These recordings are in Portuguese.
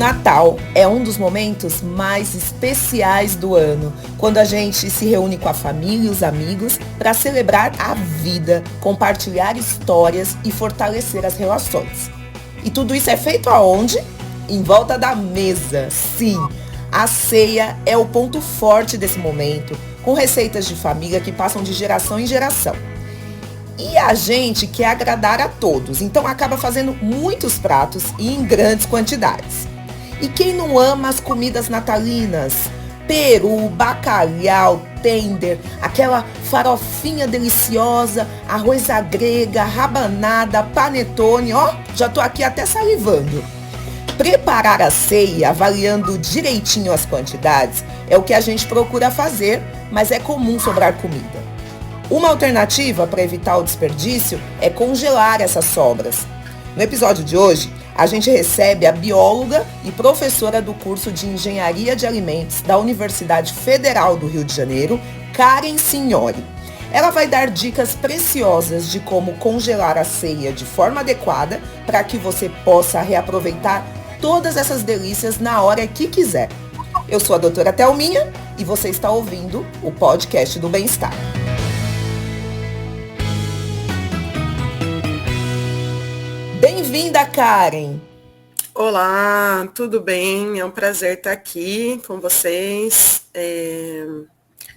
Natal é um dos momentos mais especiais do ano, quando a gente se reúne com a família e os amigos para celebrar a vida, compartilhar histórias e fortalecer as relações. E tudo isso é feito aonde? Em volta da mesa, sim! A ceia é o ponto forte desse momento, com receitas de família que passam de geração em geração. E a gente quer agradar a todos, então acaba fazendo muitos pratos e em grandes quantidades. E quem não ama as comidas natalinas? Peru, bacalhau, tender, aquela farofinha deliciosa, arroz à grega, rabanada, panetone, ó, já tô aqui até salivando. Preparar a ceia, avaliando direitinho as quantidades, é o que a gente procura fazer, mas é comum sobrar comida. Uma alternativa para evitar o desperdício é congelar essas sobras. No episódio de hoje, a gente recebe a bióloga e professora do curso de Engenharia de Alimentos da Universidade Federal do Rio de Janeiro, Karen Signori. Ela vai dar dicas preciosas de como congelar a ceia de forma adequada para que você possa reaproveitar todas essas delícias na hora que quiser. Eu sou a doutora Thelminha e você está ouvindo o podcast do Bem-Estar. Bem-vinda, Karen! Olá, tudo bem? É um prazer estar aqui com vocês.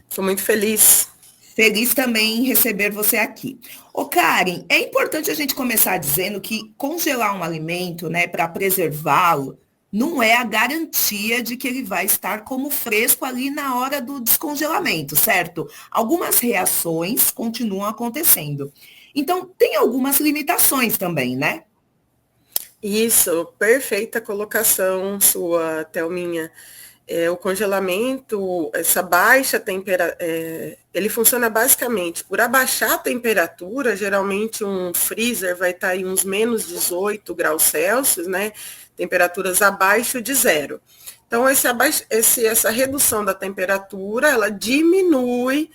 Estou muito feliz. Feliz também em receber você aqui. Ô, Karen, é importante a gente começar dizendo que congelar um alimento, né, para preservá-lo, não é a garantia de que ele vai estar como fresco ali na hora do descongelamento, certo? Algumas reações continuam acontecendo. Então, tem algumas limitações também, né? Isso, perfeita colocação sua, Thelminha. O congelamento, essa baixa temperatura, ele funciona basicamente por abaixar a temperatura, geralmente um freezer vai estar em uns menos 18 graus Celsius, né? Temperaturas abaixo de zero. Então, essa redução da temperatura, ela diminui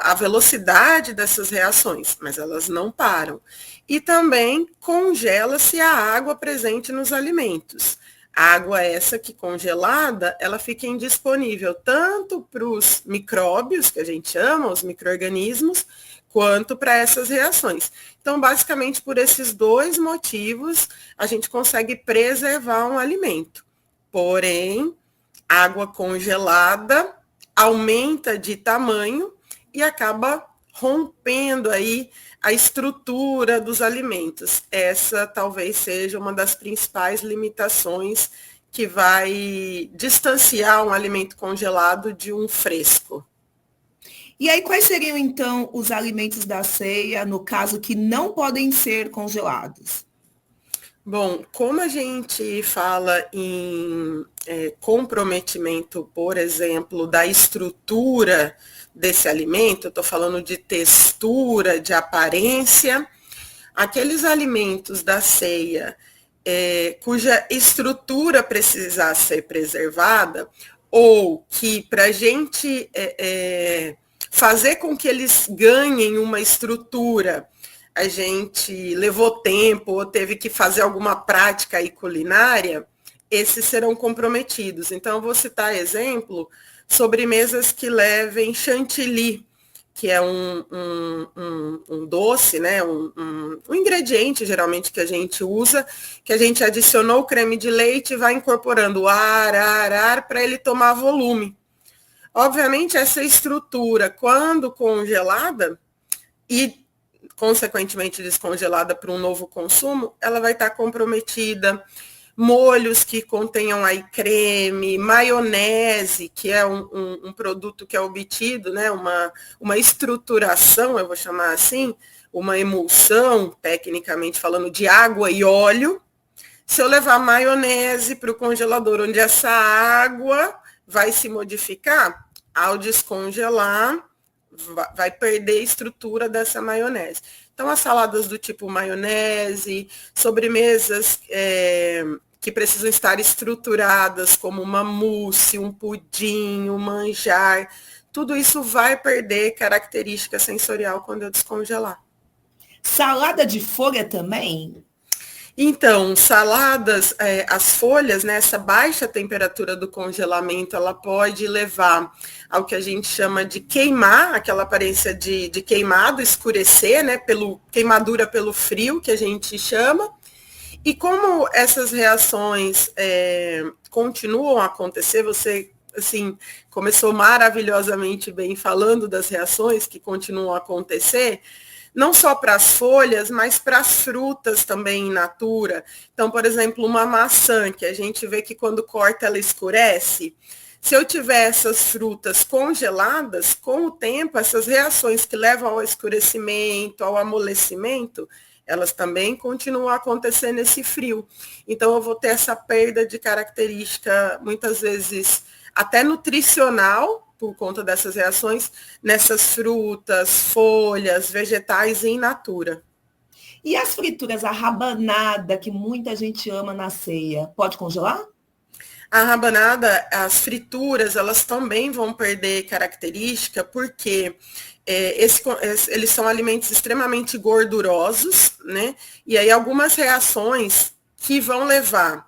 a velocidade dessas reações, mas elas não param. E também congela-se a água presente nos alimentos. A água essa que congelada, ela fica indisponível tanto para os micróbios, que a gente chama, os micro-organismos, quanto para essas reações. Então, basicamente, por esses dois motivos, a gente consegue preservar um alimento. Porém, água congelada aumenta de tamanho e acaba rompendo aí a estrutura dos alimentos. Essa talvez seja uma das principais limitações que vai distanciar um alimento congelado de um fresco. E aí, quais seriam, então, os alimentos da ceia, no caso, que não podem ser congelados? Bom, como a gente fala em comprometimento, por exemplo, da estrutura desse alimento, eu estou falando de textura, de aparência, aqueles alimentos da ceia cuja estrutura precisar ser preservada, ou que para a gente fazer com que eles ganhem uma estrutura, a gente levou tempo ou teve que fazer alguma prática aí culinária, esses serão comprometidos. Então, eu vou citar exemplo, sobremesas que levem chantilly, que é um doce, né? um ingrediente, geralmente, que a gente usa, que a gente adicionou o creme de leite e vai incorporando ar, para ele tomar volume. Obviamente, essa estrutura, quando congelada e consequentemente descongelada para um novo consumo, ela vai estar comprometida. Molhos que contenham aí creme, maionese, que é um produto que é obtido, né, uma estruturação, eu vou chamar assim, uma emulsão, tecnicamente falando, de água e óleo. Se eu levar maionese para o congelador, onde essa água vai se modificar, ao descongelar, vai perder a estrutura dessa maionese. Então, as saladas do tipo maionese, sobremesas que precisam estar estruturadas, como uma mousse, um pudim, um manjar, tudo isso vai perder característica sensorial quando eu descongelar. Salada de folha também? Então, saladas, as folhas, né, essa baixa temperatura do congelamento, ela pode levar ao que a gente chama de queimar, aquela aparência de queimado, escurecer, né, queimadura pelo frio, que a gente chama. E como essas reações continuam a acontecer, você, assim, começou maravilhosamente bem falando das reações que continuam a acontecer, não só para as folhas, mas para as frutas também in natura. Então, por exemplo, uma maçã, que a gente vê que quando corta ela escurece. Se eu tiver essas frutas congeladas, com o tempo, essas reações que levam ao escurecimento, ao amolecimento, elas também continuam a acontecer nesse frio. Então, eu vou ter essa perda de característica, muitas vezes, até nutricional, por conta dessas reações, nessas frutas, folhas, vegetais in natura. E as frituras, a rabanada, que muita gente ama na ceia, pode congelar? A rabanada, as frituras, elas também vão perder característica, porque eles são alimentos extremamente gordurosos, né? E aí algumas reações que vão levar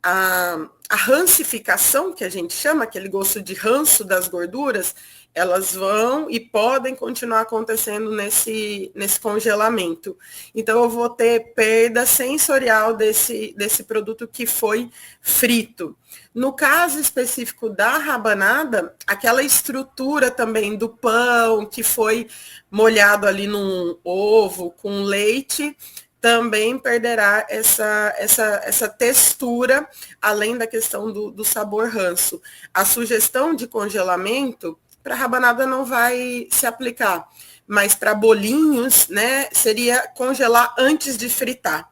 a rancificação, que a gente chama, aquele gosto de ranço das gorduras, elas vão e podem continuar acontecendo nesse congelamento. Então, eu vou ter perda sensorial desse produto que foi frito. No caso específico da rabanada, aquela estrutura também do pão que foi molhado ali num ovo com leite, também perderá essa textura, além da questão do sabor ranço. A sugestão de congelamento para rabanada não vai se aplicar, mas para bolinhos, né, seria congelar antes de fritar.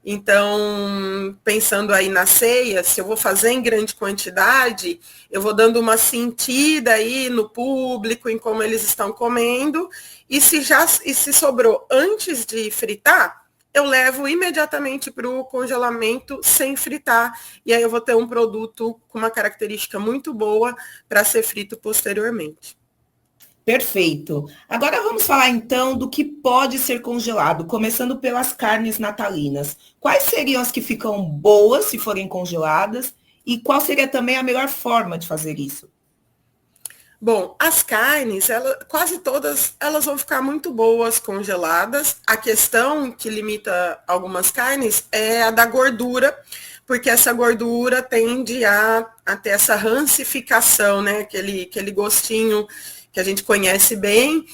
Então, pensando aí na ceia, se eu vou fazer em grande quantidade, eu vou dando uma sentida aí no público, em como eles estão comendo, e se sobrou antes de fritar, eu levo imediatamente para o congelamento sem fritar. E aí eu vou ter um produto com uma característica muito boa para ser frito posteriormente. Perfeito. Agora vamos falar então do que pode ser congelado, começando pelas carnes natalinas. Quais seriam as que ficam boas se forem congeladas? E qual seria também a melhor forma de fazer isso? Bom, as carnes, quase todas, elas vão ficar muito boas congeladas. A questão que limita algumas carnes é a da gordura, porque essa gordura tende a ter essa rancificação, né? Aquele gostinho que a gente conhece bem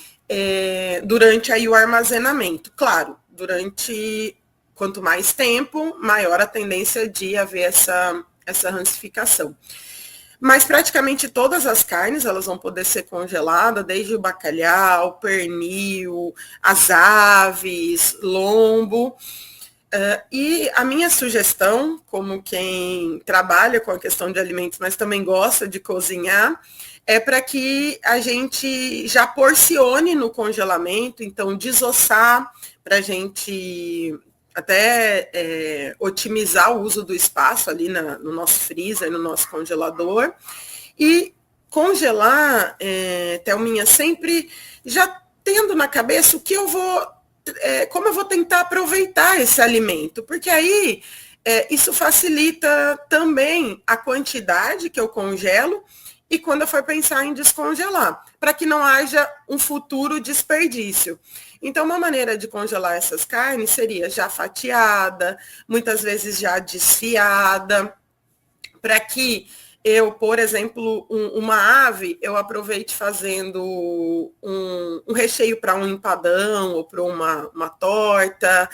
durante aí o armazenamento. Claro, quanto mais tempo, maior a tendência de haver essa rancificação. Mas praticamente todas as carnes, elas vão poder ser congeladas, desde o bacalhau, pernil, as aves, lombo. E a minha sugestão, como quem trabalha com a questão de alimentos, mas também gosta de cozinhar, é para que a gente já porcione no congelamento, então desossar, para a gente até otimizar o uso do espaço ali no nosso freezer, no nosso congelador. E congelar, Thelminha, sempre já tendo na cabeça o que eu vou, como eu vou tentar aproveitar esse alimento, porque aí isso facilita também a quantidade que eu congelo e quando eu for pensar em descongelar, para que não haja um futuro desperdício. Então, uma maneira de congelar essas carnes seria já fatiada, muitas vezes já desfiada, para que eu, por exemplo, uma ave, eu aproveite fazendo um recheio para um empadão ou para uma torta,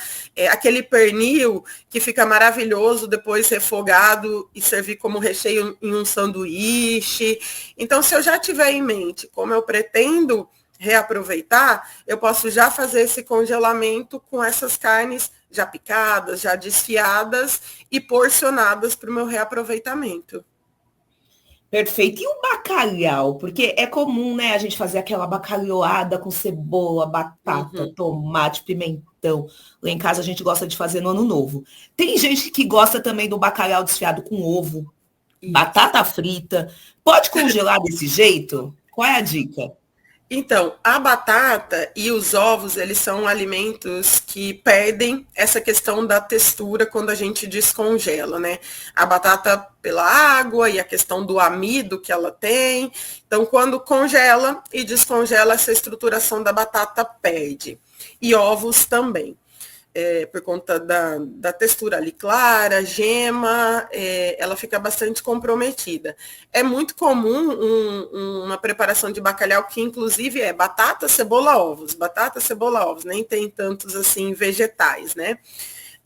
aquele pernil que fica maravilhoso depois refogado e servir como recheio em um sanduíche. Então, se eu já tiver em mente como eu pretendo reaproveitar, eu posso já fazer esse congelamento com essas carnes já picadas, já desfiadas e porcionadas para o meu reaproveitamento. Perfeito. E o bacalhau? Porque é comum, né, a gente fazer aquela bacalhoada com cebola, batata, tomate, pimentão. Lá em casa a gente gosta de fazer no Ano Novo. Tem gente que gosta também do bacalhau desfiado com ovo, batata frita. Pode congelar desse jeito? Qual é a dica? Então, a batata e os ovos, eles são alimentos que perdem essa questão da textura quando a gente descongela, né? A batata pela água e a questão do amido que ela tem. Então, quando congela e descongela, essa estruturação da batata perde. E ovos também. Por conta da textura ali clara, gema, ela fica bastante comprometida. É muito comum uma preparação de bacalhau que, inclusive, é batata, cebola, ovos, nem tem tantos, assim, vegetais, né?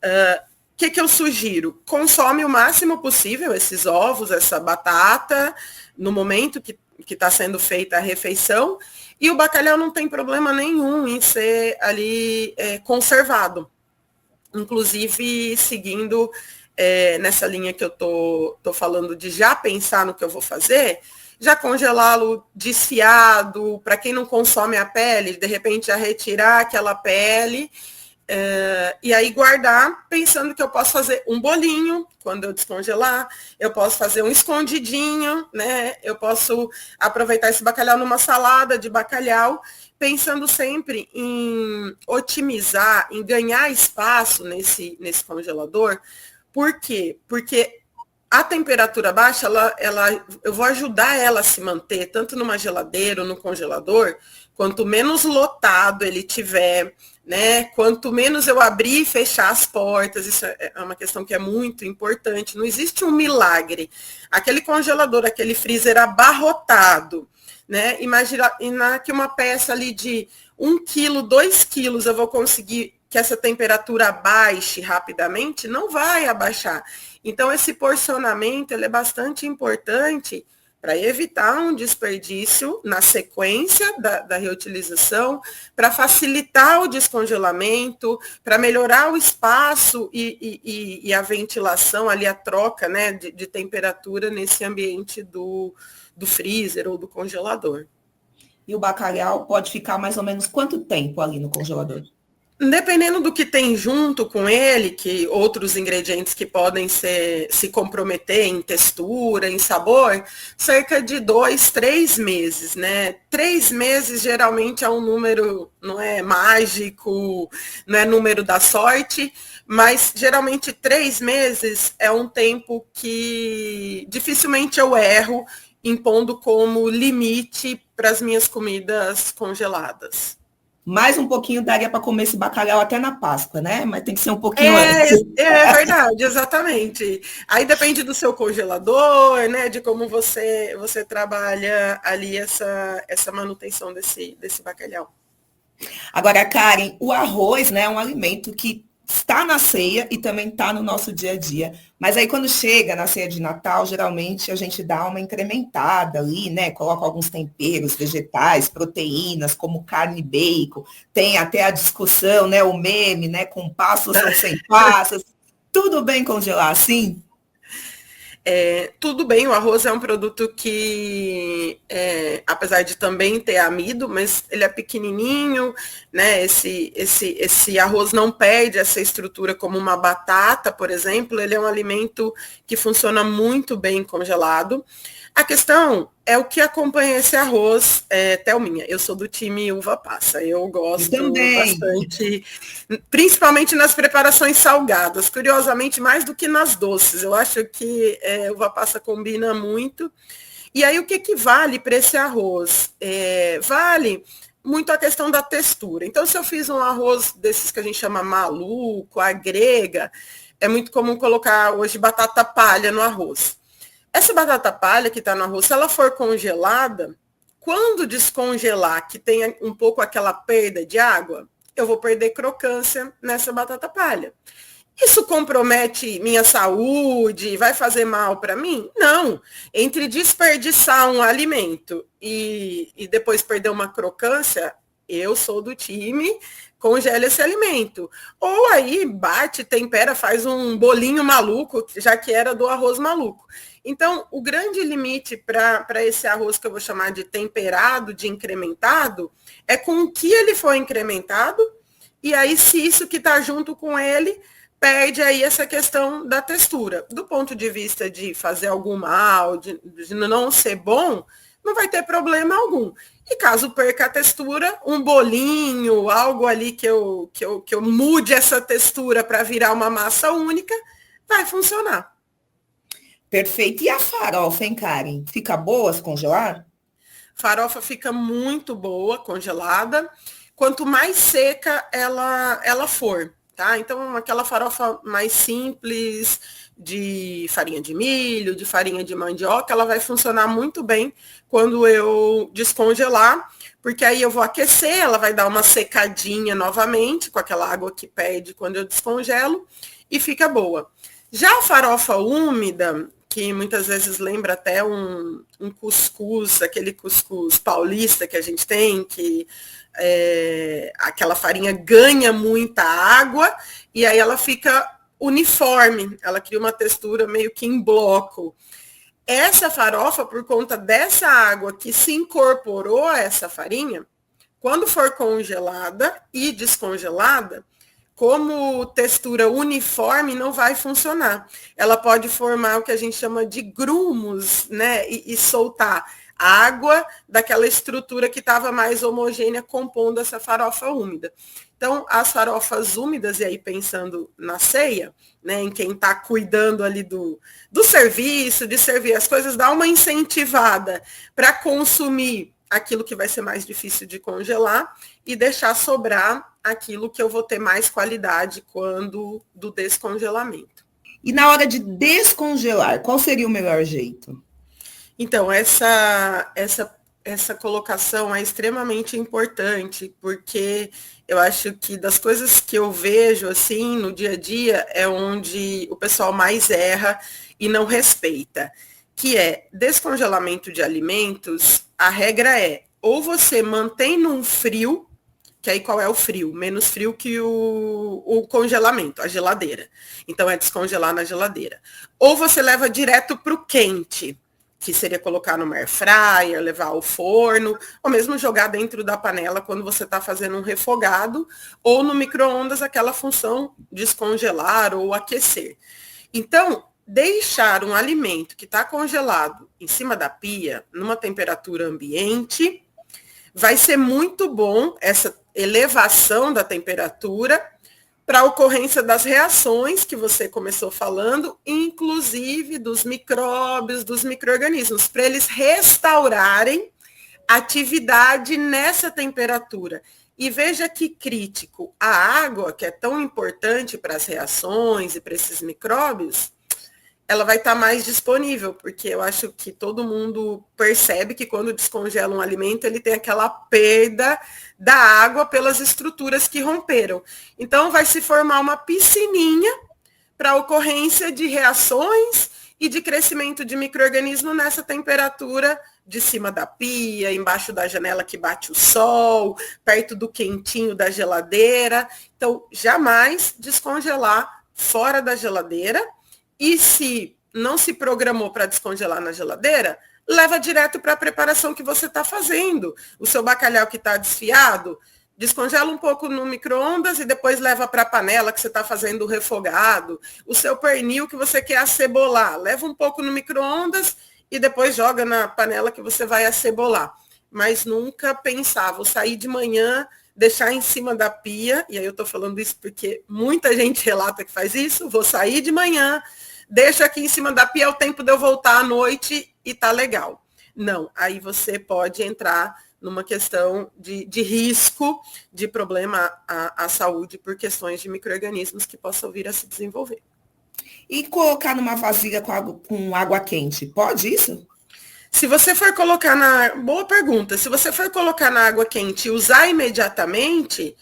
O que eu sugiro? Consome o máximo possível esses ovos, essa batata, no momento que está sendo feita a refeição, e o bacalhau não tem problema nenhum em ser ali conservado. Inclusive, seguindo nessa linha que eu tô falando de já pensar no que eu vou fazer, já congelá-lo desfiado, para quem não consome a pele, de repente já retirar aquela pele, e aí guardar, pensando que eu posso fazer um bolinho, quando eu descongelar, eu posso fazer um escondidinho, né? Eu posso aproveitar esse bacalhau numa salada de bacalhau, pensando sempre em otimizar, em ganhar espaço nesse congelador. Por quê? Porque a temperatura baixa, eu vou ajudar ela a se manter, tanto numa geladeira ou no congelador, quanto menos lotado ele tiver, né? Quanto menos eu abrir e fechar as portas, isso é uma questão que é muito importante. Não existe um milagre. Aquele congelador, aquele freezer abarrotado, né? Imagina que uma peça ali de 1 quilo, 2 quilos, eu vou conseguir que essa temperatura baixe rapidamente? Não vai abaixar. Então, esse porcionamento ele é bastante importante para evitar um desperdício na sequência da reutilização, para facilitar o descongelamento, para melhorar o espaço e a ventilação, ali a troca, né, de temperatura nesse ambiente do freezer ou do congelador. E o bacalhau pode ficar mais ou menos quanto tempo ali no congelador? Dependendo do que tem junto com ele, que outros ingredientes que podem se comprometer em textura, em sabor, cerca de 2, 3 meses, né? 3 meses geralmente é um número, não é mágico, não é número da sorte, mas geralmente 3 meses é um tempo que dificilmente eu erro, impondo como limite para as minhas comidas congeladas. Mais um pouquinho daria para comer esse bacalhau até na Páscoa, né? Mas tem que ser um pouquinho antes. É verdade, exatamente. Aí depende do seu congelador, né? De como você trabalha ali essa manutenção desse bacalhau. Agora, Karen, o arroz, né, é um alimento que está na ceia e também está no nosso dia a dia. Mas aí quando chega na ceia de Natal, geralmente a gente dá uma incrementada ali, né? Coloca alguns temperos, vegetais, proteínas, como carne e bacon. Tem até a discussão, né? O meme, né? Com passas ou sem passas. Tudo bem congelar assim? Tudo bem, o arroz é um produto que, apesar de também ter amido, mas ele é pequenininho, né? Esse arroz não perde essa estrutura como uma batata, por exemplo. Ele é um alimento que funciona muito bem congelado. A questão é o que acompanha esse arroz, Thelminha. Eu sou do time uva passa. Eu gosto bastante, principalmente nas preparações salgadas. Curiosamente, mais do que nas doces. Eu acho que uva passa combina muito. E aí, o que vale para esse arroz? Vale muito a questão da textura. Então, se eu fiz um arroz desses que a gente chama maluco, a grega, é muito comum colocar hoje batata palha no arroz. Essa batata palha que está no arroz, se ela for congelada, quando descongelar, que tenha um pouco aquela perda de água, eu vou perder crocância nessa batata palha. Isso compromete minha saúde? Vai fazer mal para mim? Não. Entre desperdiçar um alimento e depois perder uma crocância, eu sou do time congela esse alimento. Ou aí bate, tempera, faz um bolinho maluco, já que era do arroz maluco. Então, o grande limite para esse arroz que eu vou chamar de temperado, de incrementado, é com o que ele foi incrementado, e aí se isso que está junto com ele perde aí essa questão da textura. Do ponto de vista de fazer algum mal, de não ser bom, não vai ter problema algum. E caso perca a textura, um bolinho, algo ali que eu mude essa textura para virar uma massa única, vai funcionar. Perfeito. E a farofa, hein, Karen? Fica boa se congelar? Farofa fica muito boa congelada, quanto mais seca ela for, tá? Então, aquela farofa mais simples, de farinha de milho, de farinha de mandioca, ela vai funcionar muito bem quando eu descongelar, porque aí eu vou aquecer, ela vai dar uma secadinha novamente, com aquela água que perde quando eu descongelo, e fica boa. Já a farofa úmida, que muitas vezes lembra até um cuscuz, aquele cuscuz paulista que a gente tem, que aquela farinha ganha muita água, e aí ela fica uniforme, ela cria uma textura meio que em bloco. Essa farofa, por conta dessa água que se incorporou a essa farinha, quando for congelada e descongelada, como textura uniforme, não vai funcionar. Ela pode formar o que a gente chama de grumos, né? E soltar água daquela estrutura que estava mais homogênea compondo essa farofa úmida. Então, as farofas úmidas, e aí pensando na ceia, né, em quem está cuidando ali do serviço, de servir as coisas, dá uma incentivada para consumir aquilo que vai ser mais difícil de congelar e deixar sobrar aquilo que eu vou ter mais qualidade quando do descongelamento. E na hora de descongelar, qual seria o melhor jeito? Então, essa colocação é extremamente importante, porque eu acho que das coisas que eu vejo assim no dia a dia é onde o pessoal mais erra e não respeita, que é descongelamento de alimentos. A regra é, ou você mantém num frio, que aí qual é o frio? Menos frio que o congelamento, a geladeira. Então é descongelar na geladeira. Ou você leva direto para o quente, que seria colocar no air fryer, levar ao forno, ou mesmo jogar dentro da panela quando você está fazendo um refogado, ou no micro-ondas, aquela função descongelar ou aquecer. Então, deixar um alimento que está congelado em cima da pia, numa temperatura ambiente, vai ser muito bom essa elevação da temperatura para a ocorrência das reações que você começou falando, inclusive dos micróbios, dos micro-organismos, para eles restaurarem atividade nessa temperatura. E veja que crítico, a água, que é tão importante para as reações e para esses micróbios, ela vai estar mais disponível, porque eu acho que todo mundo percebe que quando descongela um alimento, ele tem aquela perda da água pelas estruturas que romperam. Então, vai se formar uma piscininha para a ocorrência de reações e de crescimento de micro-organismo nessa temperatura de cima da pia, embaixo da janela que bate o sol, perto do quentinho da geladeira. Então, jamais descongelar fora da geladeira. E se não se programou para descongelar na geladeira, leva direto para a preparação que você está fazendo. O seu bacalhau que está desfiado, descongela um pouco no micro-ondas e depois leva para a panela que você está fazendo o refogado. O seu pernil que você quer acebolar, leva um pouco no micro-ondas e depois joga na panela que você vai acebolar. Mas nunca pensar, vou sair de manhã, deixar em cima da pia, e aí eu estou falando isso porque muita gente relata que faz isso, vou sair de manhã, deixo aqui em cima da pia, é o tempo de eu voltar à noite e tá legal. Não, aí você pode entrar numa questão de risco, de problema à saúde por questões de micro-organismos que possam vir a se desenvolver. E colocar numa vasilha com água quente, pode isso? Se você for colocar Boa pergunta. Se você for colocar na água quente e usar imediatamente,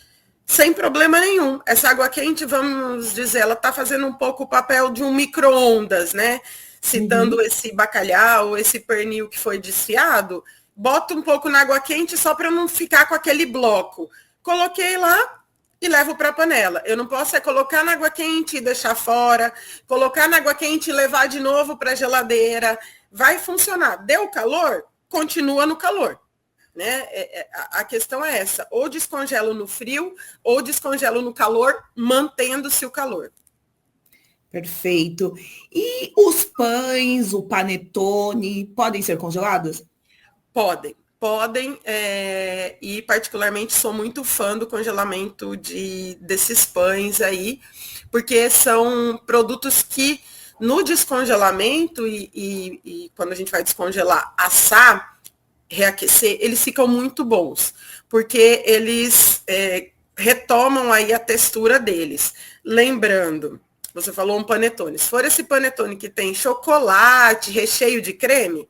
sem problema nenhum. Essa água quente, vamos dizer, ela está fazendo um pouco o papel de um micro-ondas, né? Citando esse bacalhau, esse pernil que foi desfiado, bota um pouco na água quente só para não ficar com aquele bloco. Coloquei lá e levo para a panela. Eu não posso colocar na água quente e deixar fora, colocar na água quente e levar de novo para a geladeira. Vai funcionar. Deu calor? Continua no calor. Né? A questão é essa. Ou descongelo no frio, ou descongelo no calor, mantendo-se o calor. Perfeito. E os pães, o panetone, podem ser congelados? Podem, e particularmente sou muito fã do congelamento desses pães aí, porque são produtos que no descongelamento e quando a gente vai descongelar, assar, reaquecer, eles ficam muito bons, porque eles retomam aí a textura deles. Lembrando, você falou um panetone. Se for esse panetone que tem chocolate, recheio de creme,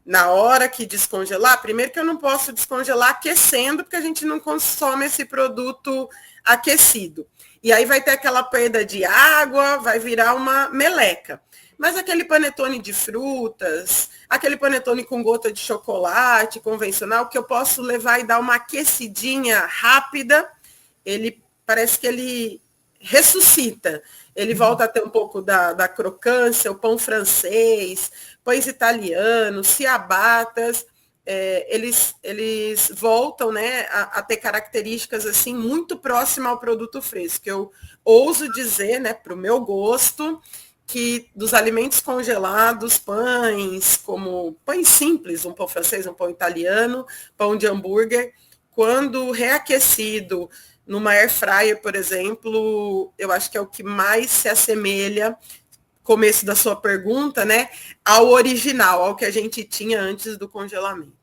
na hora que descongelar, primeiro que eu não posso descongelar aquecendo, porque a gente não consome esse produto aquecido. E aí vai ter aquela perda de água, vai virar uma meleca. Mas aquele panetone de frutas, aquele panetone com gota de chocolate convencional, que eu posso levar e dar uma aquecidinha rápida, ele parece que ele ressuscita. Ele volta a ter um pouco da crocância, o pão francês, pães italianos, ciabatas, eles voltam, né, a ter características assim muito próximas ao produto fresco. Eu ouso dizer, né, para o meu gosto, que dos alimentos congelados, pães, como pães simples, um pão francês, um pão italiano, pão de hambúrguer, quando reaquecido numa air fryer, por exemplo, eu acho que é o que mais se assemelha, começo da sua pergunta, né, ao original, ao que a gente tinha antes do congelamento.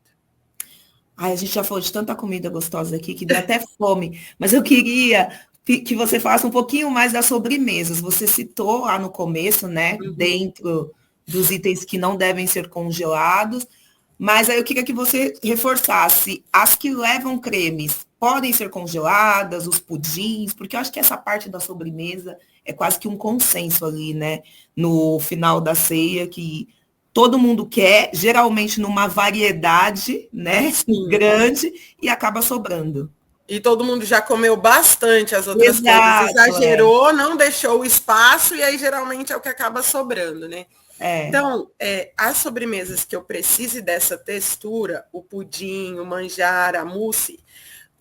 Ai, a gente já falou de tanta comida gostosa aqui que deu até fome, mas eu queria que você falasse um pouquinho mais das sobremesas. Você citou lá no começo, né, dentro dos itens que não devem ser congelados, mas aí eu queria que você reforçasse as que levam cremes. Podem ser congeladas, os pudins, porque eu acho que essa parte da sobremesa é quase que um consenso ali, né? No final da ceia, que todo mundo quer, geralmente numa variedade, né? Sim. Grande, e acaba sobrando. E todo mundo já comeu bastante as outras Exato, coisas, exagerou, não deixou o espaço, e aí geralmente é o que acaba sobrando, né? Então, as sobremesas que eu precise dessa textura, o pudim, o manjar, a mousse,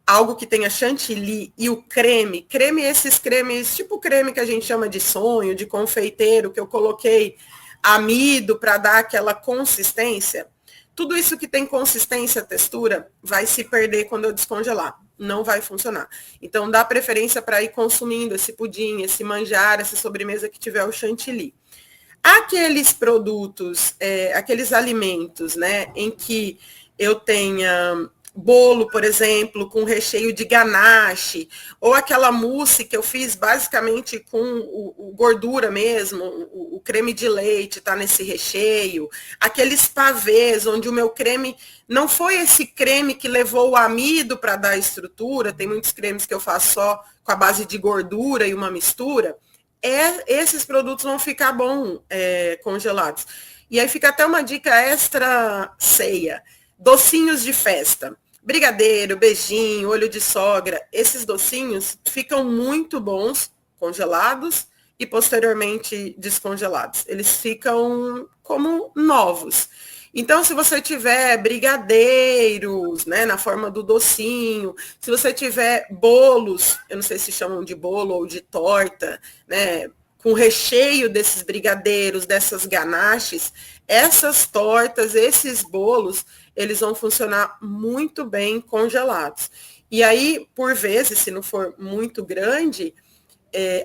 algo que tenha chantilly e o creme, esses cremes, tipo o creme que a gente chama de sonho, de confeiteiro, que eu coloquei amido para dar aquela consistência, tudo isso que tem consistência, textura, vai se perder quando eu descongelar. Não vai funcionar. Então, dá preferência para ir consumindo esse pudim, esse manjar, essa sobremesa que tiver o chantilly. Aqueles produtos, aqueles alimentos, né, em que eu tenha bolo, por exemplo, com recheio de ganache, ou aquela mousse que eu fiz basicamente com o gordura mesmo, o creme de leite está nesse recheio, aqueles pavês onde o meu creme não foi esse creme que levou o amido para dar estrutura, tem muitos cremes que eu faço só com a base de gordura e uma mistura, esses produtos vão ficar congelados. E aí fica até uma dica extra ceia. Docinhos de festa. Brigadeiro, beijinho, olho de sogra. Esses docinhos ficam muito bons congelados e posteriormente descongelados. Eles ficam como novos. Então, se você tiver brigadeiros, né, na forma do docinho, se você tiver bolos, eu não sei se chamam de bolo ou de torta, né, com recheio desses brigadeiros, dessas ganaches, essas tortas, esses bolos, eles vão funcionar muito bem congelados. E aí, por vezes, se não for muito grande,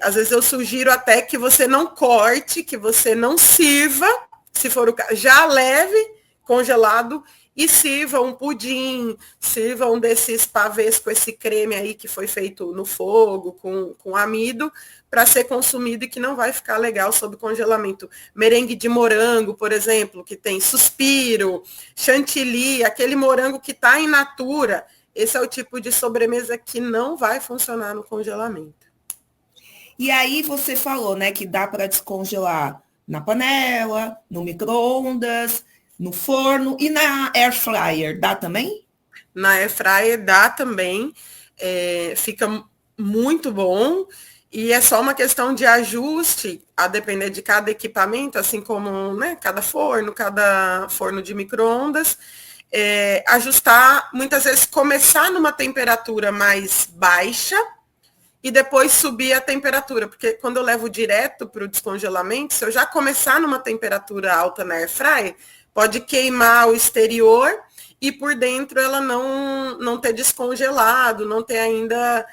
às vezes eu sugiro até que você não corte, que você não sirva, se for o caso, já leve congelado e sirva um pudim, sirva um desses pavês com esse creme aí que foi feito no fogo, com amido, para ser consumido e que não vai ficar legal sob congelamento. Merengue de morango, por exemplo, que tem suspiro, chantilly, aquele morango que está in natura, esse é o tipo de sobremesa que não vai funcionar no congelamento. E aí você falou, né, que dá para descongelar na panela, no micro-ondas, no forno e na air fryer, dá também? Na air fryer dá também, fica muito bom e é só uma questão de ajuste, a depender de cada equipamento, assim como, né, cada forno de micro-ondas, ajustar, muitas vezes começar numa temperatura mais baixa e depois subir a temperatura, porque quando eu levo direto para o descongelamento, se eu já começar numa temperatura alta na air fryer, pode queimar o exterior e por dentro ela não ter descongelado, não ter ainda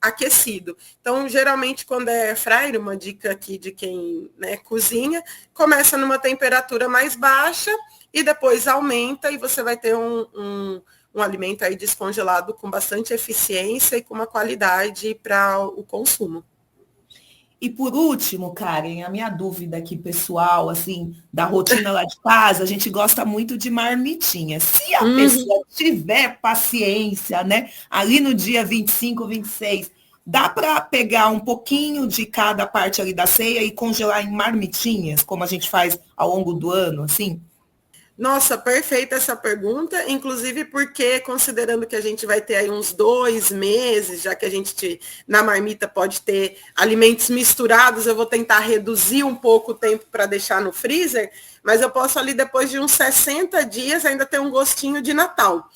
aquecido. Então, geralmente, quando é air fryer, uma dica aqui de quem, né, cozinha, começa numa temperatura mais baixa e depois aumenta e você vai ter um alimento aí descongelado com bastante eficiência e com uma qualidade para o consumo. E por último, Karen, a minha dúvida aqui pessoal, assim, da rotina lá de casa, a gente gosta muito de marmitinha. Se a pessoa tiver paciência, né, ali no dia 25, 26, dá para pegar um pouquinho de cada parte ali da ceia e congelar em marmitinhas, como a gente faz ao longo do ano, assim? Nossa, perfeita essa pergunta, inclusive porque, considerando que a gente vai ter aí uns 2 meses, já que a gente na marmita pode ter alimentos misturados, eu vou tentar reduzir um pouco o tempo para deixar no freezer, mas eu posso ali depois de uns 60 dias ainda ter um gostinho de Natal.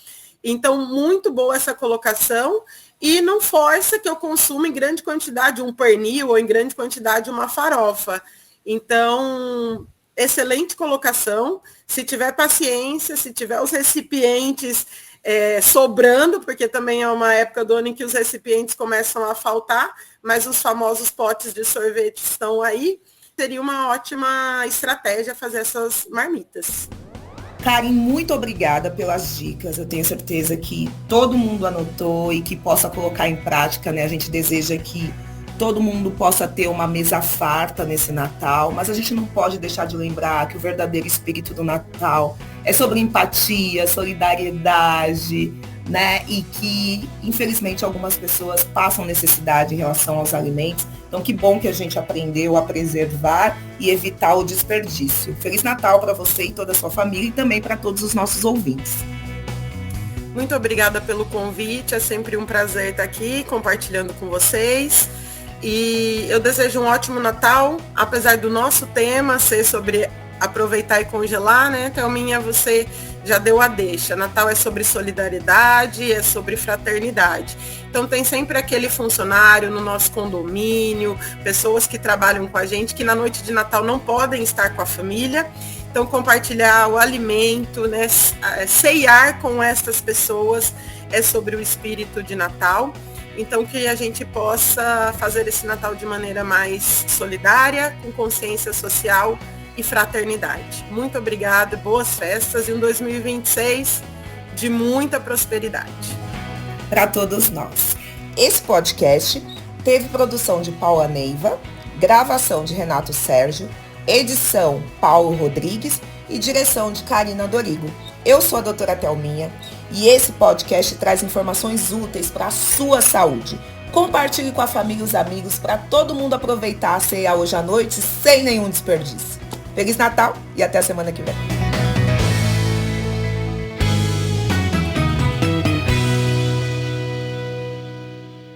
Então, muito boa essa colocação e não força que eu consuma em grande quantidade um pernil ou em grande quantidade uma farofa. Então, excelente colocação. Se tiver paciência, se tiver os recipientes sobrando, porque também é uma época do ano em que os recipientes começam a faltar, mas os famosos potes de sorvete estão aí, seria uma ótima estratégia fazer essas marmitas. Karen, muito obrigada pelas dicas. Eu tenho certeza que todo mundo anotou e que possa colocar em prática, né? A gente deseja que todo mundo possa ter uma mesa farta nesse Natal, mas a gente não pode deixar de lembrar que o verdadeiro espírito do Natal é sobre empatia, solidariedade, né? E que, infelizmente, algumas pessoas passam necessidade em relação aos alimentos. Então, que bom que a gente aprendeu a preservar e evitar o desperdício. Feliz Natal para você e toda a sua família e também para todos os nossos ouvintes. Muito obrigada pelo convite, é sempre um prazer estar aqui compartilhando com vocês. E eu desejo um ótimo Natal, apesar do nosso tema ser sobre aproveitar e congelar, né? Thelminha, você já deu a deixa. Natal é sobre solidariedade, é sobre fraternidade. Então tem sempre aquele funcionário no nosso condomínio, pessoas que trabalham com a gente, que na noite de Natal não podem estar com a família. Então compartilhar o alimento, né? Ceiar com essas pessoas é sobre o espírito de Natal. Então, que a gente possa fazer esse Natal de maneira mais solidária, com consciência social e fraternidade. Muito obrigada, boas festas e um 2026 de muita prosperidade. Para todos nós. Esse podcast teve produção de Paula Neiva, gravação de Renato Sérgio, edição Paulo Rodrigues e direção de Karina Dorigo. Eu sou a doutora Thelminha e esse podcast traz informações úteis para a sua saúde. Compartilhe com a família e os amigos para todo mundo aproveitar a ceia hoje à noite sem nenhum desperdício. Feliz Natal e até a semana que vem.